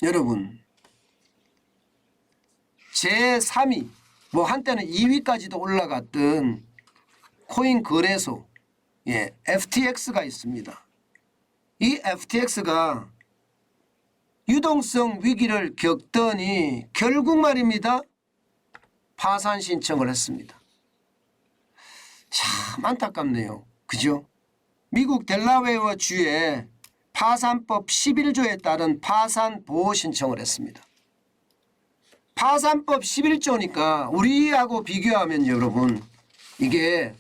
여러분 제3위 뭐 한때는 2위까지도 올라갔던 코인 거래소 FTX가 있습니다. 이 FTX가 유동성 위기를 겪더니 결국 말입니다. 파산 신청을 했습니다. 참 안타깝네요. 그죠? 미국 델라웨어 주에 파산법 11조에 따른 파산 보호 신청을 했습니다. 파산법 11조니까 우리하고 비교하면 여러분 이게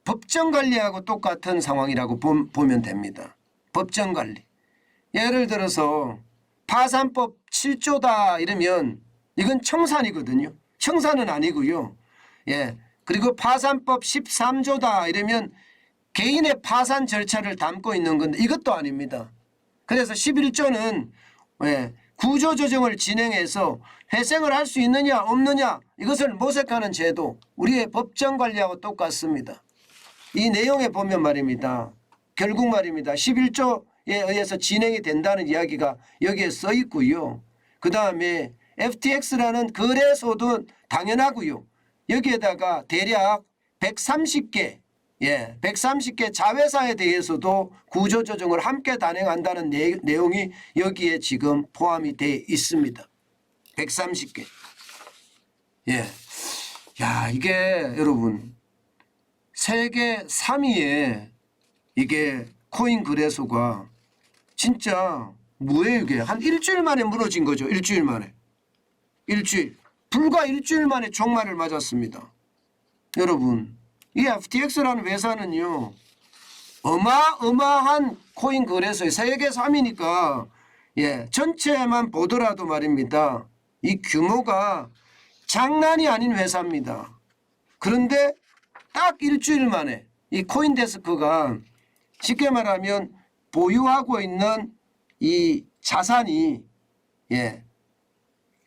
법정관리하고 똑같은 상황이라고 보면 됩니다. 법정관리. 예를 들어서 파산법 7조다 이러면 이건 청산이거든요. 청산은 아니고요. 그리고 파산법 13조다 이러면 개인의 파산 절차를 담고 있는 건데 이것도 아닙니다. 그래서 11조는 구조조정을 진행해서 회생을 할 수 있느냐 없느냐 이것을 모색하는 제도, 우리의 법정관리하고 똑같습니다. 이 내용에 보면 말입니다. 결국 말입니다. 11조에 의해서 진행이 된다는 이야기가 여기에 써 있고요. 그 다음에 FTX라는 거래소도 당연하고요. 여기에다가 대략 130개 130개 자회사에 대해서도 구조조정을 함께 단행한다는 내용이 여기에 지금 포함이 되어 있습니다. 130개. 야, 이게 여러분 세계 3위에 이게 코인 거래소가 진짜 뭐예요 이게? 한 일주일 만에 무너진 거죠. 일주일 만에. 불과 일주일 만에 종말을 맞았습니다. 여러분 이 FTX라는 회사는요 어마어마한 코인 거래소의 세계 3위니까 전체만 보더라도 말입니다. 이 규모가 장난이 아닌 회사입니다. 그런데 딱 일주일 만에 이 코인데스크가 쉽게 말하면 보유하고 있는 이 자산이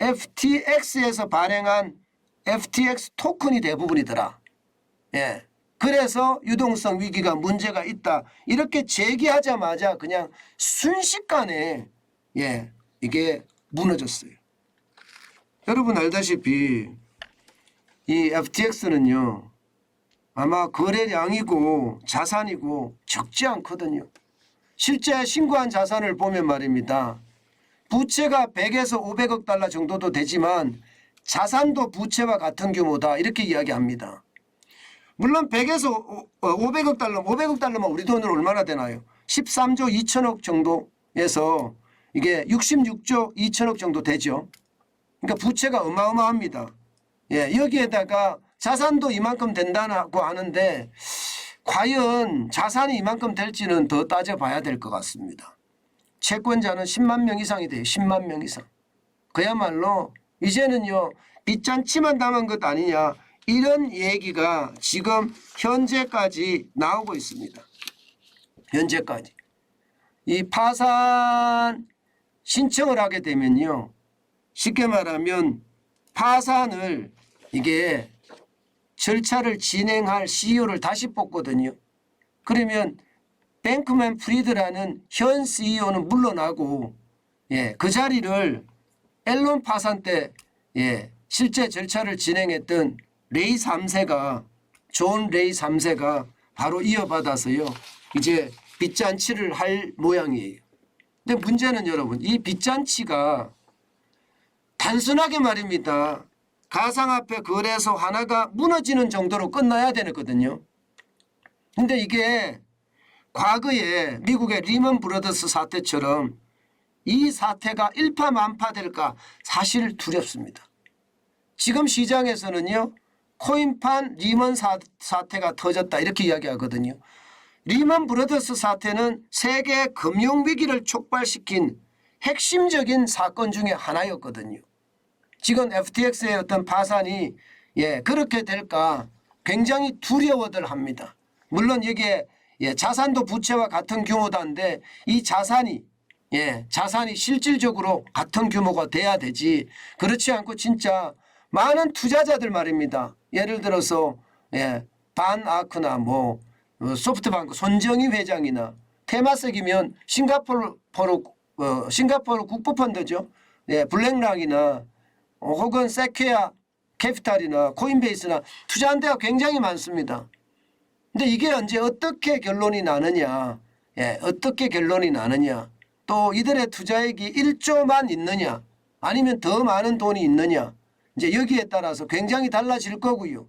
FTX에서 발행한 FTX 토큰이 대부분이더라. 그래서 유동성 위기가 문제가 있다. 이렇게 제기하자마자 그냥 순식간에 이게 무너졌어요. 여러분 알다시피 이 FTX는요. 아마 거래량이고 자산이고 적지 않거든요. 실제 신고한 자산을 보면 말입니다. 부채가 100에서 500억 달러 정도도 되지만 자산도 부채와 같은 규모다. 이렇게 이야기합니다. 물론 100에서 500억 달러면 우리 돈으로 얼마나 되나요? 13조 2천억 정도에서 이게 66조 2천억 정도 되죠. 그러니까 부채가 어마어마합니다. 여기에다가 자산도 이만큼 된다고 하는데 과연 자산이 이만큼 될지는 더 따져봐야 될 것 같습니다. 채권자는 10만 명 이상이 돼요. 10만 명 이상. 그야말로 이제는요. 빚잔치만 당한 것 아니냐. 이런 얘기가 지금 현재까지 나오고 있습니다. 현재까지. 이 파산 신청을 하게 되면요. 쉽게 말하면 파산을 이게 절차를 진행할 CEO를 다시 뽑거든요. 그러면 뱅크맨 프리드라는 현 CEO는 물러나고 그 자리를 앨런 파산 때 실제 절차를 진행했던 레이 3세가 존 레이 3세가 바로 이어받아서요. 이제 빚잔치를 할 모양이에요. 근데 문제는 여러분 이 빚잔치가 단순하게 말입니다. 가상화폐 거래소 하나가 무너지는 정도로 끝나야 되거든요. 근데 이게 과거에 미국의 리먼 브러더스 사태처럼 이 사태가 일파만파될까 사실 두렵습니다. 지금 시장에서는요. 코인판 리먼 사태가 터졌다 이렇게 이야기하거든요. 리먼 브러더스 사태는 세계 금융위기를 촉발시킨 핵심적인 사건 중에 하나였거든요. 지금 FTX의 어떤 파산이 그렇게 될까 굉장히 두려워들 합니다. 물론 여기에 자산도 부채와 같은 규모다인데 이 자산이 실질적으로 같은 규모가 돼야 되지 그렇지 않고 진짜 많은 투자자들 말입니다. 예를 들어서 반 아크나 소프트뱅크 손정희 회장이나 테마섹이면 싱가포르 싱가포르 국부펀드죠. 예, 블랙락이나 혹은 세퀘아 캐피탈이나 코인베이스나 투자한 데가 굉장히 많습니다. 근데 이게 언제 어떻게 결론이 나느냐, 예, 어떻게 결론이 나느냐, 또 이들의 투자액이 1조만 있느냐 아니면 더 많은 돈이 있느냐, 이제 여기에 따라서 굉장히 달라질 거고요.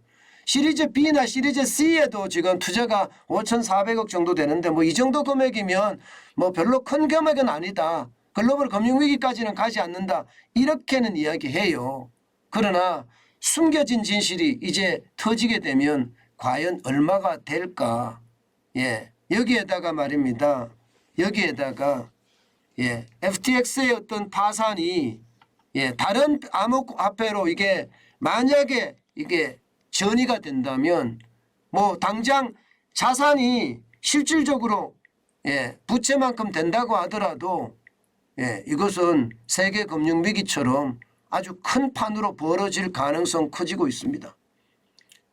시리즈 B나 시리즈 C에도 지금 투자가 5,400억 정도 되는데 뭐 이 정도 금액이면 뭐 별로 큰 금액은 아니다. 글로벌 금융위기까지는 가지 않는다. 이렇게는 이야기해요. 그러나 숨겨진 진실이 이제 터지게 되면 과연 얼마가 될까? 예, 여기에다가 말입니다. 여기에다가 예, FTX의 어떤 파산이 예, 다른 암호화폐로 이게 만약에 이게 전이가 된다면 뭐 당장 자산이 실질적으로 예, 부채만큼 된다고 하더라도 예, 이것은 세계 금융 위기처럼 아주 큰 판으로 벌어질 가능성 커지고 있습니다.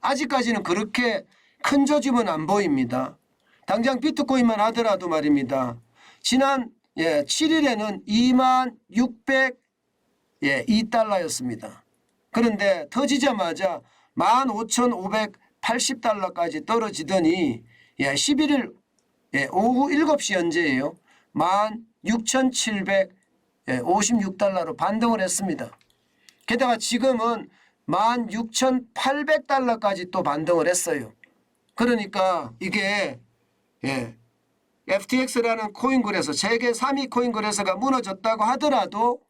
아직까지는 그렇게 큰 조짐은 안 보입니다. 당장 비트코인만 하더라도 말입니다. 지난 7일에는 26,2달러였습니다. 그런데 터지자마자 15,580달러까지 떨어지더니 11일 오후 7시 현재예요. 16,756달러로 반등을 했습니다. 게다가 지금은 16,800달러까지 또 반등을 했어요. 그러니까 이게 FTX라는 코인 거래소, 세계 3위 코인 거래소가 무너졌다고 하더라도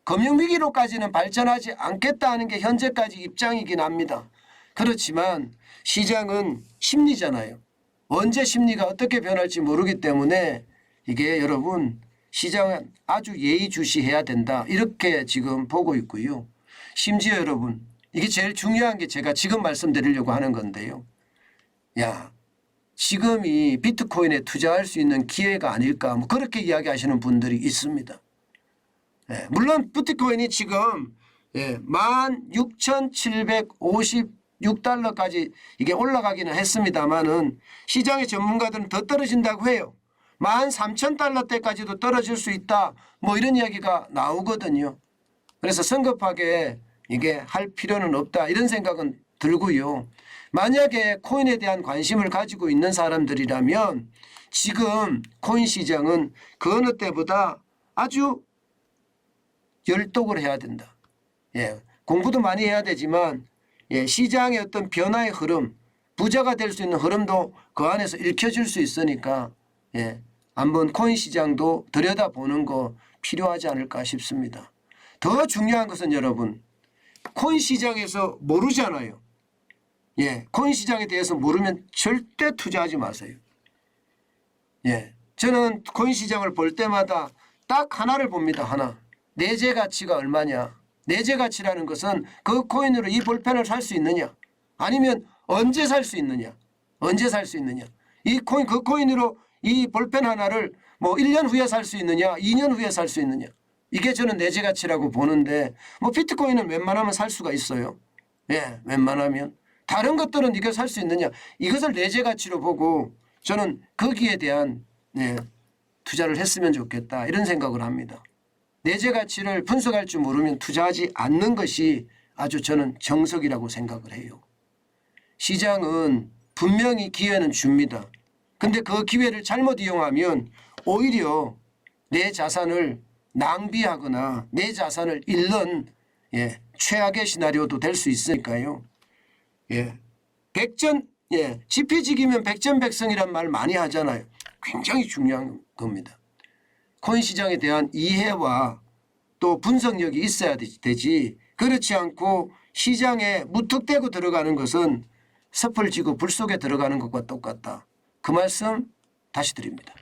금융위기로까지는 발전하지 않겠다는 게 현재까지 입장이긴 합니다. 그렇지만 시장은 심리잖아요. 언제 심리가 어떻게 변할지 모르기 때문에 이게 여러분 시장은 아주 예의주시해야 된다. 이렇게 지금 보고 있고요. 심지어 여러분 이게 제일 중요한 게 제가 지금 말씀드리려고 하는 건데요. 야, 지금이 비트코인에 투자할 수 있는 기회가 아닐까 뭐 그렇게 이야기하시는 분들이 있습니다. 물론 비트코인이 지금 16,756달러까지 이게 올라가기는 했습니다만은 시장의 전문가들은 더 떨어진다고 해요. 13,000달러대까지도 떨어질 수 있다. 뭐 이런 이야기가 나오거든요. 그래서 성급하게 이게 할 필요는 없다. 이런 생각은 들고요. 만약에 코인에 대한 관심을 가지고 있는 사람들이라면 지금 코인 시장은 그 어느 때보다 아주 열독을 해야 된다. 공부도 많이 해야 되지만 시장의 어떤 변화의 흐름, 부자가 될 수 있는 흐름도 그 안에서 읽혀질 수 있으니까 한번 코인 시장도 들여다보는 거 필요하지 않을까 싶습니다. 더 중요한 것은 여러분 코인 시장에서 모르잖아요. 코인 시장에 대해서 모르면 절대 투자하지 마세요. 저는 코인 시장을 볼 때마다 딱 하나를 봅니다. 하나. 내재 가치가 얼마냐. 내재 가치라는 것은 그 코인으로 이 볼펜을 살 수 있느냐. 아니면 언제 살 수 있느냐. 언제 살 수 있느냐. 이 코인 그 코인으로 이 볼펜 하나를 뭐 1년 후에 살 수 있느냐. 2년 후에 살 수 있느냐. 이게 저는 내재 가치라고 보는데 뭐 비트코인은 웬만하면 살 수가 있어요. 웬만하면. 다른 것들은 이걸 살 수 있느냐. 이것을 내재 가치로 보고 저는 거기에 대한 투자를 했으면 좋겠다. 이런 생각을 합니다. 내재 가치를 분석할 줄 모르면 투자하지 않는 것이 아주 저는 정석이라고 생각을 해요. 시장은 분명히 기회는 줍니다. 근데 그 기회를 잘못 이용하면 오히려 내 자산을 낭비하거나 내 자산을 잃는 최악의 시나리오도 될 수 있으니까요. 지피지기면 백전백승이란 말 많이 하잖아요. 굉장히 중요한 겁니다. 코인 시장에 대한 이해와 또 분석력이 있어야 되지 그렇지 않고 시장에 무턱대고 들어가는 것은 섣을 지고 불 속에 들어가는 것과 똑같다. 그 말씀 다시 드립니다.